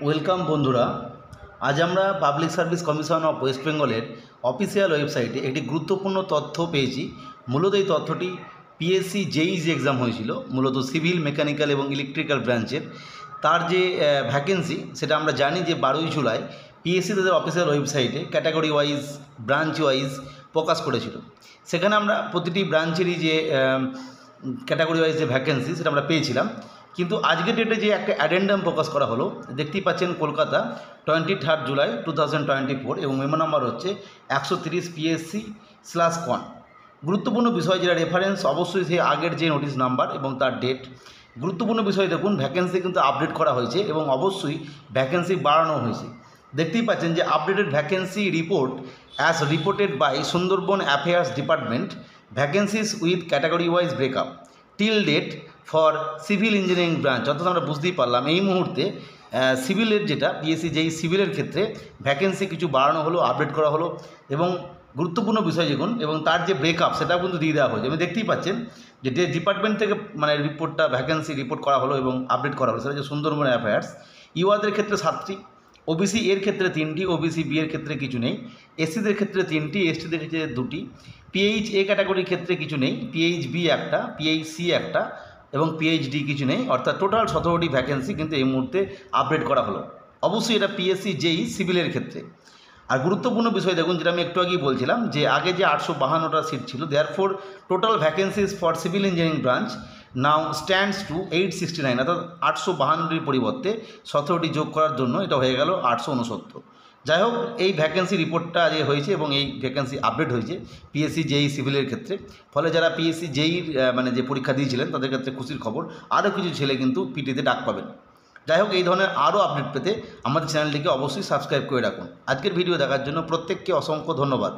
Welcome বন্ধুরা, আজ আমরা public service commission of West বেঙ্গলের অফিসিয়াল ওয়েবসাইটে একটি গুরুত্বপূর্ণ তথ্য পেয়েছি। মূলত এই তথ্যটি পিএসসি জেইই যে এক্সাম হয়েছিল, মূলত সিভিল, মেকানিক্যাল এবং ইলেকট্রিক্যাল ব্রাঞ্চের, তার যে ভ্যাকেন্সি সেটা আমরা জানি যে 12ই জুলাই পিএসসি তাদের অফিসিয়াল ওয়েবসাইটে ক্যাটাগরি ওয়াইজ, ব্রাঞ্চ ওয়াইজ প্রকাশ করেছিল। সেখানে আমরা প্রতিটি ব্রাঞ্চেরই যে ক্যাটাগরি ওয়াইজ যে ভ্যাকেন্সি সেটা আমরা পেয়েছিলাম। কিন্তু আজকের ডেটে যে একটা অ্যাডেন্ডাম প্রকাশ করা হলো, দেখতেই পাচ্ছেন কলকাতা 23 জুলাই 2024 এবং মেমো নাম্বার হচ্ছে 130 PSC/1। গুরুত্বপূর্ণ বিষয় যেটা রেফারেন্স অবশ্যই সেই আগের যে নোটিশ নাম্বার এবং তার ডেট। গুরুত্বপূর্ণ বিষয় দেখুন, ভ্যাকেন্সি কিন্তু আপডেট করা হয়েছে এবং অবশ্যই ভ্যাকেন্সি বাড়ানো হয়েছে। দেখতেই পাচ্ছেন যে updated vacancy report as reported by Sundarban affairs department, vacancies with category wise breakup till date for civil engineering branch. অর্থাৎ আমরা বুঝতেই পারলাম এই মুহূর্তে সিভিলের যেটা পিএসসি যেই সিভিলের ক্ষেত্রে ভ্যাকেন্সি কিছু বাড়ানো হলো, আপডেট করা হলো এবং গুরুত্বপূর্ণ বিষয় দেখুন এবং তার যে ব্রেকআপ সেটাও কিন্তু দিয়ে দেওয়া হয়েছে। এবং দেখতেই পাচ্ছেন যে ডিপার্টমেন্ট থেকে মানে রিপোর্টটা ভ্যাকেন্সি রিপোর্ট করা হলো এবং আপডেট করা হলো, সেটা হচ্ছে সুন্দরবন অ্যাফেয়ার্স। ইউআরদের ক্ষেত্রে 7টি, ওবিসি এর ক্ষেত্রে 3টি, ওবিসি বি এর ক্ষেত্রে কিছু নেই, এসসিদের ক্ষেত্রে 3টি, এসটিদের ক্ষেত্রে 2টি, পিএইচ এ ক্যাটাগরির ক্ষেত্রে কিছু নেই, পিএইচ বি একটা, পিএইচ সি একটা এবং পিএইচডি কিছু নেই। অর্থাৎ টোটাল 17টি ভ্যাকেন্সি কিন্তু এই মুহূর্তে আপডেট করা হলো। অবশ্যই এটা পিএসসি জেইই সিভিলের ক্ষেত্রে। আর গুরুত্বপূর্ণ বিষয় দেখুন, যেটা আমি একটু আগেই বলছিলাম যে আগে যে 852টা সিট ছিল, therefore total vacancies for civil engineering branch now stands two 869। অর্থাৎ 852টির পরিবর্তে 17টি যোগ করার জন্য এটা হয়ে গেল 869। যাই হোক, এই ভ্যাকেন্সি রিপোর্টটা আজ হয়েছে এবং এই ভ্যাকেন্সি আপডেট হয়েছে পিএসসি জেইই সিভিলের ক্ষেত্রে। ফলে যারা পিএসসি জেইর মানে যে পরীক্ষা দিয়েছিলেন তাদের ক্ষেত্রে খুশির খবর, আরও কিছু ছেলে কিন্তু পিটিতে ডাক পাবেন। যাই হোক, এই ধরনের আরও আপডেট পেতে আমাদের চ্যানেলটিকে অবশ্যই সাবস্ক্রাইব করে রাখুন। আজকের ভিডিও দেখার জন্য প্রত্যেককে অসংখ্য ধন্যবাদ।